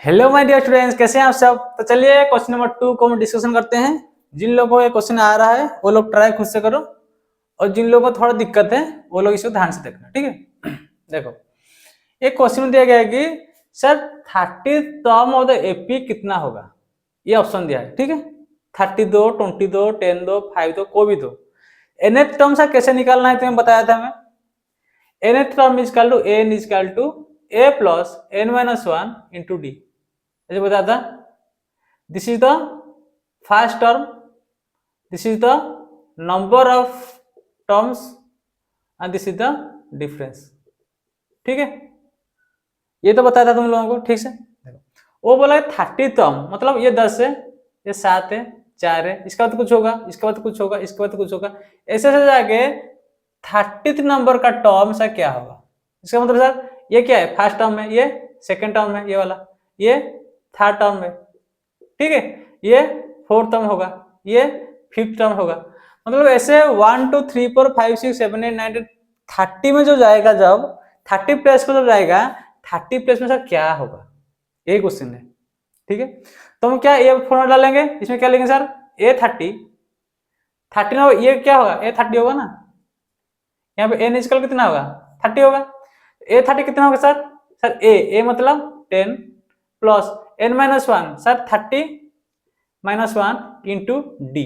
Hello my dear students, कैसे हैं आप सब। तो चलिए क्वेश्चन नंबर 2 को हम डिस्कशन करते हैं। जिन लोगों को ये क्वेश्चन आ रहा है वो लोग ट्राई खुद से करो, और जिन लोगों को थोड़ा दिक्कत है वो लोग इसको ध्यान से देखना, ठीक है। देखो, एक क्वेश्चन में दिया गया है कि sir 30 term of the AP कितना होगा। ये ऑप्शन दिया है, ठीक है। 32, 22, 10 दो, 5 दो, कोई भी दो। nth टर्म से कैसे निकालना है तुम्हें बताया था मैं। nth term is equal to n is equal to a plus n minus 1 into d. ऐसे बताया था। This is the first term, this is the number of terms and this is the difference, ठीक है। ये तो बताया था तुम लोगों को ठीक से। वो बोला है 30 टर्म, मतलब ये 10 है, ये 7 है, 4 है, इसके बाद कुछ होगा, इसके बाद कुछ होगा, इसके बाद कुछ होगा, ऐसे से जाके 30th नंबर का टर्म सा क्या होगा। इसका मतलब सर ये क्या है, फर्स्ट टर्म है, ये सेकंड टर्म है, ये वाला, ये थर्ड टर्म है, ठीक है, ये फोर्थ टर्म होगा, ये फिफ्थ टर्म होगा। मतलब ऐसे 1 2 3 4 5 6 7 8 9 30 में जो जाएगा, जब 30 प्लेस को जब जाएगा, 30 प्लेस में सर क्या होगा, ये क्वेश्चन है, ठीक है। तो हम क्या ये फॉर्मूला डालेंगे, इसमें क्या लेंगे सर, A30 ना, ये क्या होगा, A30 होगा ना। यहाँ पे n इक्वल कितना होगा, 30 होगा। A30 कितना होगा सर, A मतलब 10 plus n minus 1 sir 30 minus 1 into D,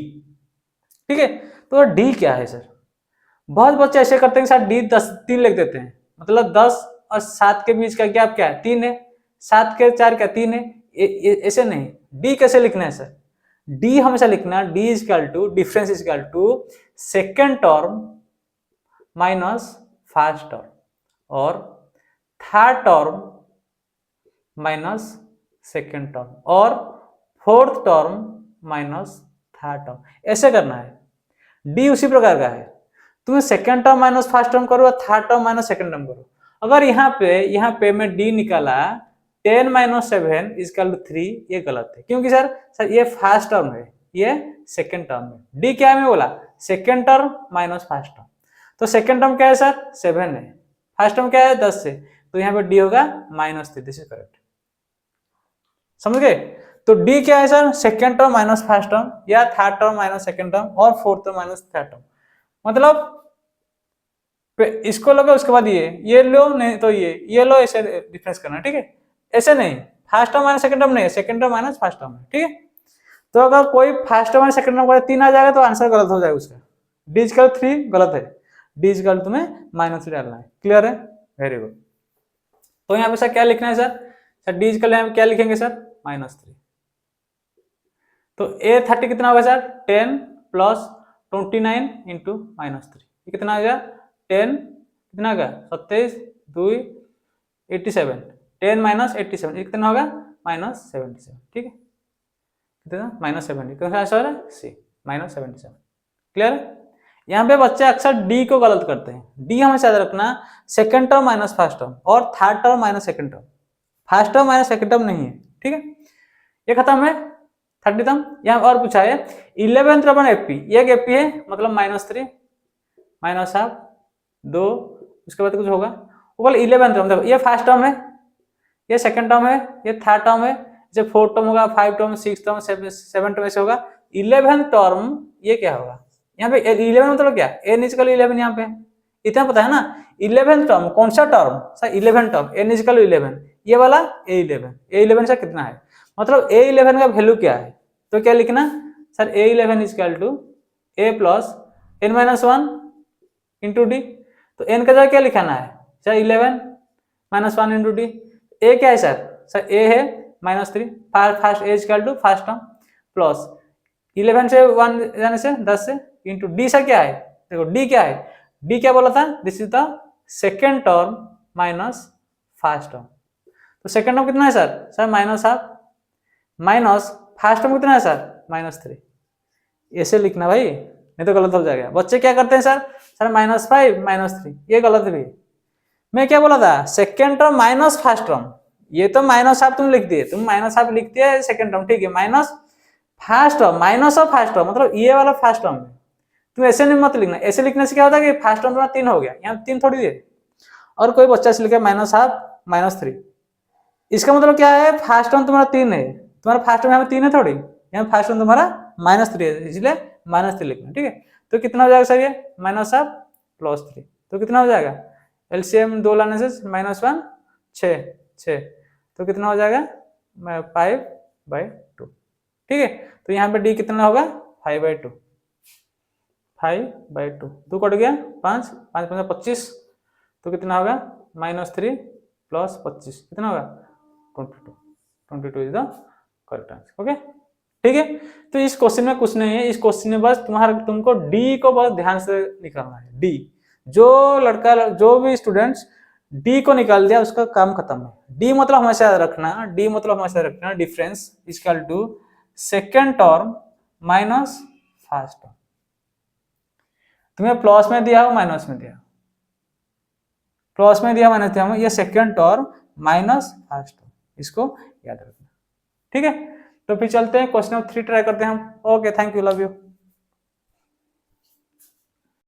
ठीक है। तो डी क्या है सर, बहुत बच्चे ऐसे करते हैं सर डी 3 लिख देते हैं, मतलब 10 और 7 के बीच का गैप क्या है, 3 है, 7 के 4 क्या 3 है, ऐसे नहीं। डी कैसे लिखना है सर, डी हमेशा लिखना D is equal to difference is equal to second term minus first term और third term minus second term और fourth term minus third term, ऐसे करना है। डी उसी प्रकार का है, तुम्हें second term minus first term करो, third term minus second term करो। अगर यहाँ पे मैं डी निकाला 10 माइनस 7 इजकल 3, ये गलत है, क्योंकि सर ये फर्स्ट टर्म है, ये सेकेंड टर्म है। डी क्या है मैं बोला, second term minus first term. तो सेकेंड टर्म क्या है सर 7 है, फर्स्ट टर्म क्या है 10 है, तो यहाँ पे डी होगा -3। दिस इज करेक्ट, समझ गए। तो डी क्या है sir, second term minus first term या third term minus second term और fourth term minus third term. मतलब इसको लगा उसके बाद ये लो, नहीं तो ये लो, ऐसे डिफरेंस करना, ठीक है। ऐसे नहीं, first term minus second term नहीं, second term minus first term है, ठीक है। तो अगर कोई first term minus second term 3 आ जाएगा तो आंसर गलत हो जाएगा उसका। डी इक्वल 3 गलत है, डी इक्वल तुम्हें -3 डालना है। क्लियर है, वेरी गुड। तो यहाँ पे सर क्या लिखना है सर डी इक्वल यहाँ पे क्या लिखेंगे सर -3। तो A30 कितना होगा सर 10 प्लस 29 इंटू -3, ये कितना आ गया 10, कितना आ गया 27 2 87, 10 माइनस 87, ये कितना होगा -77, ठीक है। कितना -70, कितना आंसर है सी -77। क्लियर है। यहाँ पे बच्चे अक्सर डी को गलत करते हैं। डी हमेशा याद रखना second term minus first term और third term minus second term, first term minus second term नहीं है, ठीक है। ये खत्म है 30 टर्म। यहाँ और पूछा है 11th टर्म एपी, ये एपी है मतलब -3 -हाफ 2, उसके बाद कुछ होगा। वो बोले 11th टर्म, देखो ये फर्स्ट टर्म है, ये सेकंड टर्म है, ये थर्ड टर्म है, जैसे 4th टर्म होगा, 5th term, 6th term, 7th term ऐसे होगा। 11th टर्म ये क्या होगा, यहाँ पे 11 मतलब क्या, n इक्वल 11 यहाँ पे इतना पता है ना। 11th टर्म कौन सा term sir 11th term, n equal 11, ये वाला A11 से कितना है, मतलब A11 का वैल्यू क्या है। तो क्या लिखना sir A11 equal to A plus n minus 1 into d. तो n का जगह क्या लिखाना है sir 11 minus 1 into d. A क्या है सर A है -3, first A equal to first term plus 11 से 1 जाने से 10 से इंटू डी सर क्या है, देखो डी क्या है, डी क्या बोला था, this is the second term minus first term. तो सेकेंड टर्म कितना है sir -half minus first term कितना है सर -3। ऐसे लिखना भाई, नहीं तो गलत हो जाएगा। बच्चे क्या करते हैं सर -5 -3, ये गलत है। मैं क्या बोला था, second term minus first term, ये तो -हाफ तुम लिख दिए, तुम -हाफ लिख दिया सेकेंड टर्म, ठीक है, minus first term minus of first term, मतलब ये वाला फर्स्ट टर्म है। तुम ऐसे नहीं मत लिखना, ऐसे लिखने से क्या होता है कि फर्स्ट टर्म तुम्हारा 3 हो गया, यहाँ 3 थोड़ी है। और कोई बच्चा से लिखे -हाफ -3, इसका मतलब क्या है, फर्स्ट टर्म तुम्हारा 3 है, तुम्हारा फर्स्ट टर्म यहाँ पे 3 है थोड़ी, यहाँ फर्स्ट टर्म तुम्हारा -3 है, इसलिए -3 लिखना, ठीक है। तो कितना हो जाएगा सर, ये माइनस ऑफ +3, तो कितना हो जाएगा, एलसीएम 2 लाने से -1 6, तो कितना हो जाएगा 5/2, ठीक है। तो यहाँ पे डी कितना होगा 5/2, 5/2, 2 कट गया 5, 5 5 25, तो कितना होगा -3 + 25 कितना होगा 22, 22 is the correct answer, okay, ठीक है। तो इस क्वेश्चन में कुछ नहीं है, इस क्वेश्चन में बस तुमको डी को बहुत ध्यान से निकालना है। डी, जो भी स्टूडेंट्स डी को निकाल दिया उसका काम खत्म है। डी मतलब हमेशा याद रखना, difference equal to second term minus first term. तुम्हें प्लस में दिया हो माइनस में दिया, प्लस में दिया माइनस दिया, ये second term minus first term, इसको याद रखना, ठीक है। तो फिर चलते हैं क्वेश्चन नंबर 3 ट्राई करते हैं हम। Okay, thank you, love you.